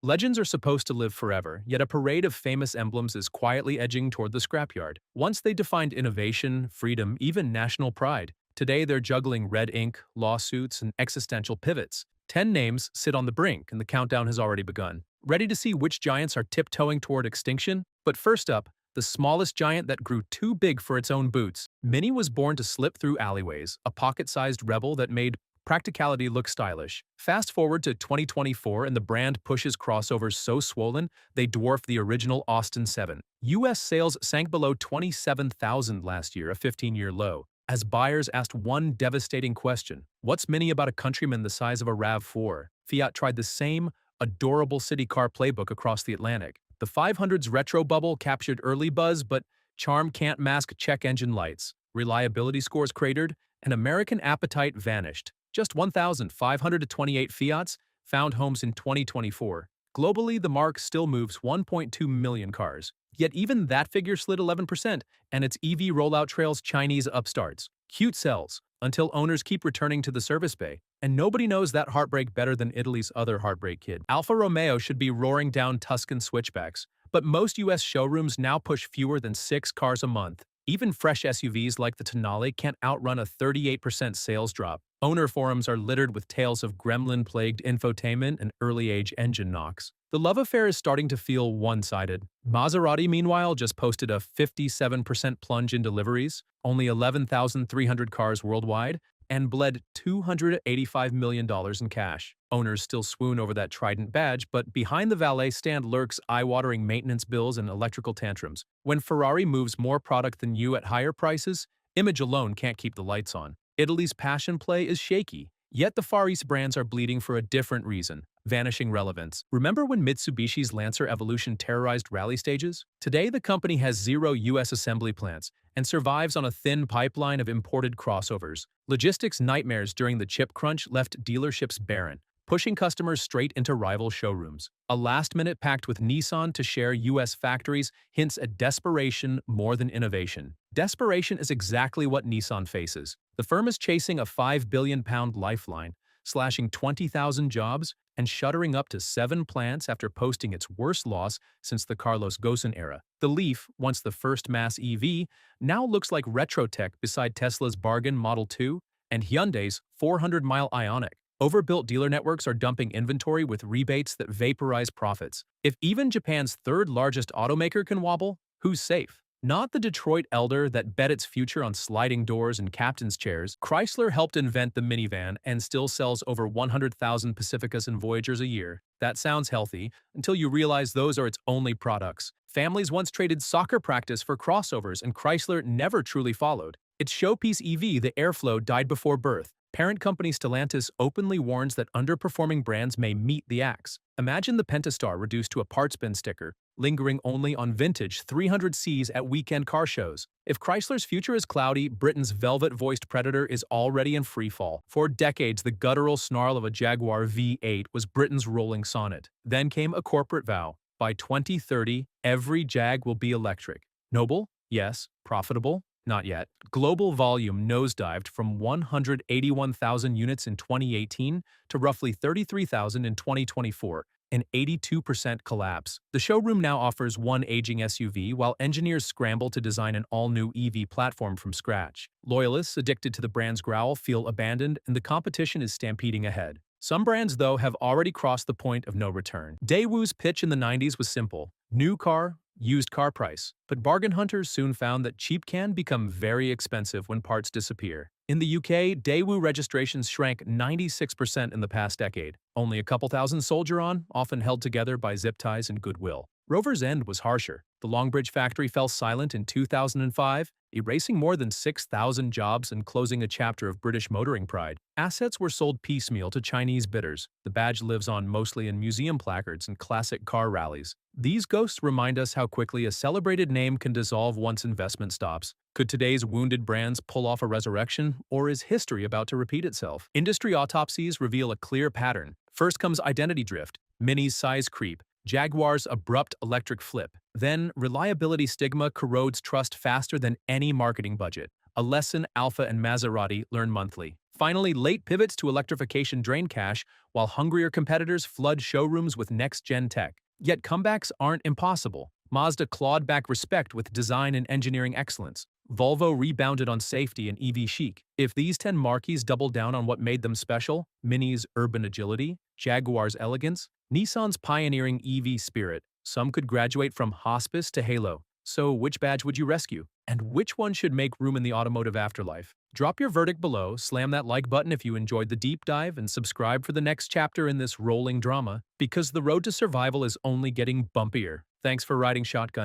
Legends are supposed to live forever, yet a parade of famous emblems is quietly edging toward the scrapyard. Once they defined innovation, freedom, even national pride. Today they're juggling red ink, lawsuits, and existential pivots. 10 names sit on the brink, and the countdown has already begun. Ready to see which giants are tiptoeing toward extinction? But first up, the smallest giant that grew too big for its own boots. Mini was born to slip through alleyways, a pocket-sized rebel that made practicality look stylish. Fast forward to 2024 and the brand pushes crossovers so swollen they dwarf the original Austin 7. US sales sank below 27,000 last year, a 15-year low, as buyers asked one devastating question: what's Mini about a countryman the size of a RAV4? Fiat tried the same adorable city car playbook across the Atlantic. The 500's retro bubble captured early buzz, but charm can't mask check engine lights. Reliability scores cratered, and American appetite vanished. Just 1,528 Fiats found homes in 2024. Globally, the marque still moves 1.2 million cars. Yet even that figure slid 11%, and its EV rollout trails Chinese upstarts. Cute sells, until owners keep returning to the service bay. And nobody knows that heartbreak better than Italy's other heartbreak kid. Alfa Romeo should be roaring down Tuscan switchbacks, but most US showrooms now push fewer than 6 cars a month. Even fresh SUVs like the Tonale can't outrun a 38% sales drop. Owner forums are littered with tales of gremlin-plagued infotainment and early-age engine knocks. The love affair is starting to feel one-sided. Maserati, meanwhile, just posted a 57% plunge in deliveries, only 11,300 cars worldwide, and bled $285 million in cash. Owners still swoon over that Trident badge, but behind the valet stand lurks eye-watering maintenance bills and electrical tantrums. When Ferrari moves more product than you at higher prices, image alone can't keep the lights on. Italy's passion play is shaky, yet the Far East brands are bleeding for a different reason: vanishing relevance. Remember when Mitsubishi's Lancer Evolution terrorized rally stages? Today, the company has 0 US assembly plants and survives on a thin pipeline of imported crossovers. Logistics nightmares during the chip crunch left dealerships barren, pushing customers straight into rival showrooms. A last-minute pact with Nissan to share US factories hints at desperation more than innovation. Desperation is exactly what Nissan faces. The firm is chasing a £5 billion lifeline, slashing 20,000 jobs and shuttering up to 7 plants after posting its worst loss since the Carlos Ghosn era. The Leaf, once the first mass EV, now looks like retro tech beside Tesla's bargain Model 2 and Hyundai's 400-mile Ioniq. Overbuilt dealer networks are dumping inventory with rebates that vaporize profits. If even Japan's third-largest automaker can wobble, who's safe? Not the Detroit elder that bet its future on sliding doors and captain's chairs. Chrysler helped invent the minivan and still sells over 100,000 Pacificas and Voyagers a year. That sounds healthy, until you realize those are its only products. Families once traded soccer practice for crossovers, and Chrysler never truly followed. Its showpiece EV, the Airflow, died before birth. Parent company Stellantis openly warns that underperforming brands may meet the axe. Imagine the Pentastar reduced to a parts bin sticker, lingering only on vintage 300Cs at weekend car shows. If Chrysler's future is cloudy, Britain's velvet-voiced predator is already in freefall. For decades, the guttural snarl of a Jaguar V8 was Britain's rolling sonnet. Then came a corporate vow: by 2030, every Jag will be electric. Noble? Yes. Profitable? Not yet. Global volume nosedived from 181,000 units in 2018 to roughly 33,000 in 2024, an 82% collapse. The showroom now offers one aging SUV while engineers scramble to design an all-new EV platform from scratch. Loyalists addicted to the brand's growl feel abandoned, and the competition is stampeding ahead. Some brands, though, have already crossed the point of no return. Daewoo's pitch in the 90s was simple: new car, used car price. But bargain hunters soon found that cheap can become very expensive when parts disappear. In the UK, Daewoo registrations shrank 96% in the past decade. Only a couple thousand soldier on, often held together by zip ties and goodwill. Rover's end was harsher. The Longbridge factory fell silent in 2005, erasing more than 6,000 jobs and closing a chapter of British motoring pride. Assets were sold piecemeal to Chinese bidders. The badge lives on mostly in museum placards and classic car rallies. These ghosts remind us how quickly a celebrated name can dissolve once investment stops. Could today's wounded brands pull off a resurrection, or is history about to repeat itself? Industry autopsies reveal a clear pattern. First comes identity drift, Mini's size creep, Jaguar's abrupt electric flip. Then, reliability stigma corrodes trust faster than any marketing budget, a lesson Alfa and Maserati learn monthly. Finally, late pivots to electrification drain cash, while hungrier competitors flood showrooms with next-gen tech. Yet comebacks aren't impossible. Mazda clawed back respect with design and engineering excellence. Volvo rebounded on safety and EV chic. If these 10 marques double down on what made them special, Mini's urban agility, Jaguar's elegance, Nissan's pioneering EV spirit, some could graduate from hospice to halo. So which badge would you rescue? And which one should make room in the automotive afterlife? Drop your verdict below, slam that like button if you enjoyed the deep dive, and subscribe for the next chapter in this rolling drama, because the road to survival is only getting bumpier. Thanks for riding shotgun.